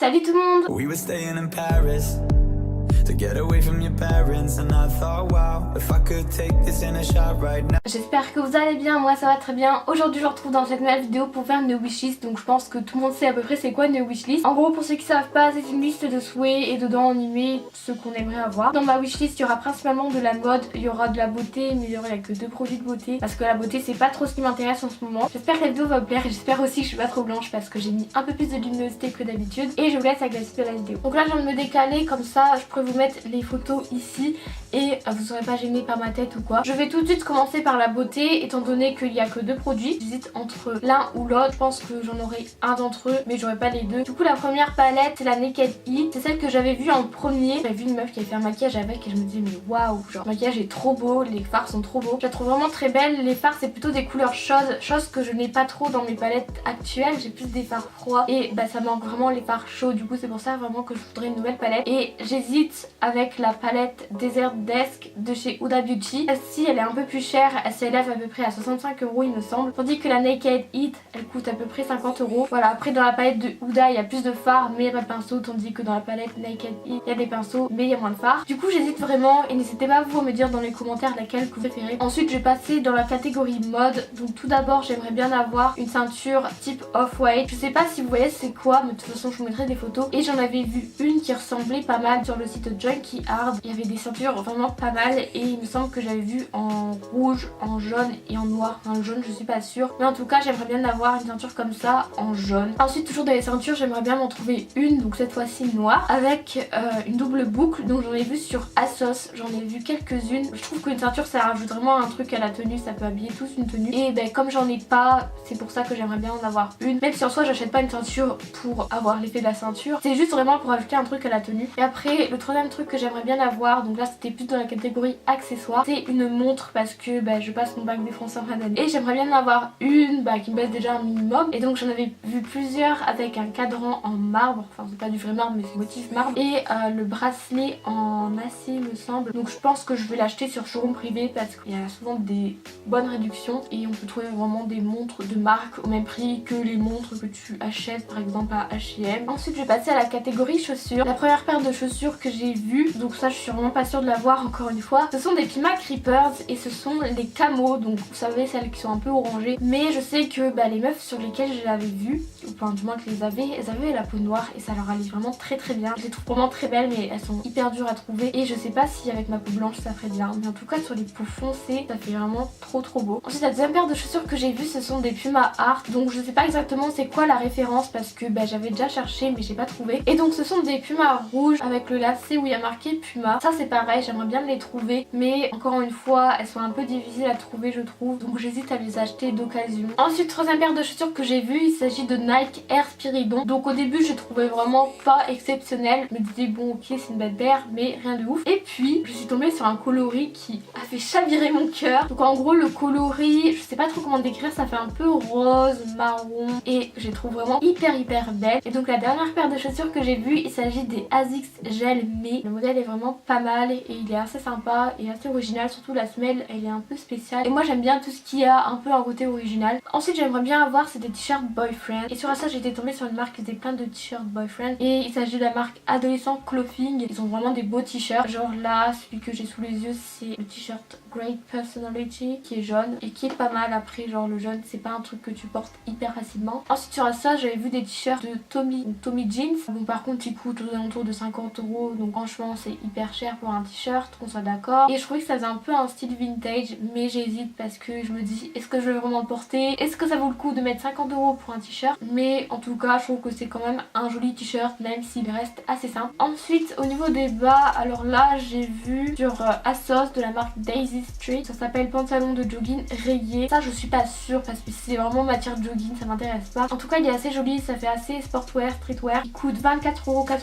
Salut tout le monde. We were staying in Paris to get away from your parents and I thought, wow, if I could take this in a shot right now. J'espère que vous allez bien, moi ça va très bien. Aujourd'hui je vous retrouve dans cette nouvelle vidéo pour faire une wishlist. Donc je pense que tout le monde sait à peu près c'est quoi une wishlist. En gros, pour ceux qui savent pas, c'est une liste de souhaits et dedans on y met ce qu'on aimerait avoir. Dans ma wishlist il y aura principalement de la mode, il y aura de la beauté, mais il y aura que 2 produits de beauté parce que la beauté c'est pas trop ce qui m'intéresse en ce moment. J'espère que la vidéo va vous plaire et j'espère aussi que je suis pas trop blanche parce que j'ai mis un peu plus de luminosité que d'habitude. Et je vous laisse avec la suite de la vidéo. Donc là je viens de me décaler, comme ça je pourrais vous mettre les photos ici et vous serez pas gêné par ma tête ou quoi. Je vais tout de suite commencer par la beauté étant donné qu'il y a que 2 produits. J'hésite entre l'un ou l'autre, je pense que j'en aurai un d'entre eux mais j'aurai pas les deux. Du coup la première palette c'est la Naked Heat, c'est celle que j'avais vue en premier. J'avais vu une meuf qui avait fait un maquillage avec et je me disais mais waouh, genre le maquillage est trop beau, les fards sont trop beaux. Je la trouve vraiment très belle, les fards c'est plutôt des couleurs chaudes, chose que je n'ai pas trop dans mes palettes actuelles. J'ai plus des fards froids et bah ça manque vraiment les fards chauds, du coup c'est pour ça vraiment que je voudrais une nouvelle palette. Et j'hésite avec la palette Desert Desk de chez Huda Beauty. Celle-ci elle est un peu plus chère, elle s'élève à peu près à 65 € il me semble, tandis que la Naked Heat elle coûte à peu près 50 €. Voilà, après dans la palette de Huda il y a plus de fards mais il n'y a pas de pinceau, tandis que dans la palette Naked Heat il y a des pinceaux mais il y a moins de fards. Du coup j'hésite vraiment et n'hésitez pas vous à me dire dans les commentaires laquelle que vous préférez. Ensuite je vais passer dans la catégorie mode. Donc tout d'abord j'aimerais bien avoir une ceinture type off-white. Je sais pas si vous voyez c'est quoi, mais de toute façon je vous mettrai des photos. Et j'en avais vu une qui ressemblait pas mal sur le site Junkie Hard. Il y avait des ceintures vraiment pas mal et il me semble que j'avais vu en rouge, en jaune et en noir. Enfin le jaune je suis pas sûre, mais en tout cas j'aimerais bien avoir une ceinture comme ça en jaune. Ensuite toujours dans les ceintures j'aimerais bien m'en trouver une, donc cette fois-ci noire, avec une double boucle. Donc j'en ai vu sur ASOS, j'en ai vu quelques-unes. Je trouve qu'une ceinture ça rajoute vraiment un truc à la tenue, ça peut habiller tous une tenue. Et ben comme j'en ai pas, c'est pour ça que j'aimerais bien en avoir une. Même si en soi j'achète pas une ceinture pour avoir l'effet de la ceinture, c'est juste vraiment pour ajouter un truc à la tenue. Et après le troisième truc que j'aimerais bien avoir, donc là c'était plus dans la catégorie accessoires, c'est une montre parce que bah, je passe mon bac des Français en fin d'année et j'aimerais bien en avoir une qui me baisse déjà un minimum. Et donc j'en avais vu plusieurs avec un cadran en marbre, enfin c'est pas du vrai marbre mais c'est motif marbre, et le bracelet en acier me semble. Donc je pense que je vais l'acheter sur showroom privé parce qu'il y a souvent des bonnes réductions et on peut trouver vraiment des montres de marque au même prix que les montres que tu achètes par exemple à H&M. Ensuite je vais passer à la catégorie chaussures. La première paire de chaussures que j'ai vue, donc ça je suis vraiment pas sûre de l'avoir encore une fois, ce sont des Pima Creepers et ce sont les camos, donc vous savez celles qui sont un peu orangées. Mais je sais que les meufs sur lesquelles je l'avais vue, enfin du moins que elles avaient la peau noire et ça leur allait vraiment très bien. Je les trouve vraiment très belles mais elles sont hyper dures à trouver et je sais pas si avec ma peau blanche ça ferait bien, mais en tout cas sur les peaux foncées ça fait vraiment trop beau. Ensuite la deuxième paire de chaussures que j'ai vue ce sont des Puma Art, donc je sais pas exactement c'est quoi la référence parce que j'avais déjà cherché mais j'ai pas trouvé. Et donc ce sont des Puma rouges avec le lacet où il y a marqué Puma. Ça c'est pareil, j'aimerais bien les trouver mais encore une fois elles sont un peu difficiles à trouver je trouve, donc j'hésite à les acheter d'occasion. Ensuite troisième paire de chaussures que j'ai vue, il s'agit de Nike Air Spiridon. Donc au début je trouvais vraiment pas exceptionnel, je me disais bon ok c'est une belle paire mais rien de ouf. Et puis je suis tombée sur un coloris qui a fait chavirer mon cœur. Donc en gros le coloris, je sais pas trop comment le décrire, ça fait un peu rose, marron et je les trouve vraiment hyper belle. Et donc la dernière paire de chaussures que j'ai vue, il s'agit des Asics Gel Mais. Le modèle est vraiment pas mal et il est assez sympa et assez original, surtout la semelle elle est un peu spéciale et moi j'aime bien tout ce qui a un peu un côté original. Ensuite j'aimerais bien avoir c'est des t-shirts boyfriend et sur ça j'étais tombée sur une marque qui faisait plein de t-shirts boyfriend et il s'agit de la marque Adolescent Clothing. Ils ont vraiment des beaux t-shirts, genre là celui que j'ai sous les yeux c'est le t-shirt Great Personality qui est jaune et qui est pas mal. Après genre le jaune c'est pas un truc que tu portes hyper facilement. Ensuite sur ça j'avais vu des t-shirts de Tommy Jeans. Bon par contre ils coûtent aux alentours de 50 €, donc franchement c'est hyper cher pour un t-shirt, qu'on soit d'accord. Et je trouvais que ça faisait un peu un style vintage mais j'hésite parce que je me dis est-ce que je vais vraiment le porter, est-ce que ça vaut le coup de mettre 50 € pour un t-shirt. Mais en tout cas je trouve que c'est quand même un joli t-shirt même s'il reste assez simple. Ensuite au niveau des bas, alors là j'ai vu sur ASOS de la marque Daisy Street, ça s'appelle pantalon de jogging rayé. Ça je suis pas sûre parce que c'est vraiment matière jogging, ça m'intéresse pas. En tout cas il est assez joli, ça fait assez sportwear, streetwear. Il coûte 24,99 €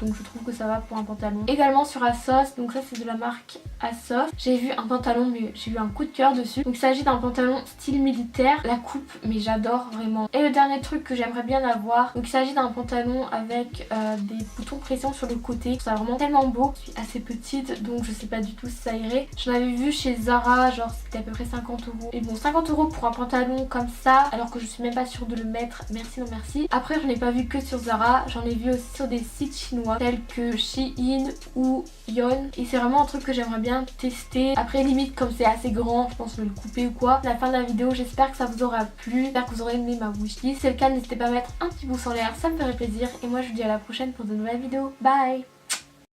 donc je trouve que ça va pour un pantalon. Également sur ASOS, donc ça c'est de la marque ASOS, j'ai vu un pantalon mais j'ai eu un coup de cœur dessus. Donc il s'agit d'un pantalon style militaire, la coupe mais j'adore vraiment. Et le dernier truc que j'aimerais bien avoir, donc il s'agit d'un pantalon avec des boutons pression sur le côté. Ça vraiment tellement beau, je suis assez petite donc je sais pas du tout si ça irait. J'en avais vu vu chez Zara, genre c'était à peu près 50 €. Et bon, 50 € pour un pantalon comme ça, alors que je suis même pas sûre de le mettre, merci non merci. Après j'en ai pas vu que sur Zara, j'en ai vu aussi sur des sites chinois tels que Shein ou Yon. Et c'est vraiment un truc que j'aimerais bien tester. Après limite comme c'est assez grand, je pense que je vais le couper ou quoi. À la fin de la vidéo, j'espère que ça vous aura plu, j'espère que vous aurez aimé ma wishlist. Si c'est le cas, n'hésitez pas à mettre un petit pouce en l'air, ça me ferait plaisir. Et moi je vous dis à la prochaine pour de nouvelles vidéos. Bye!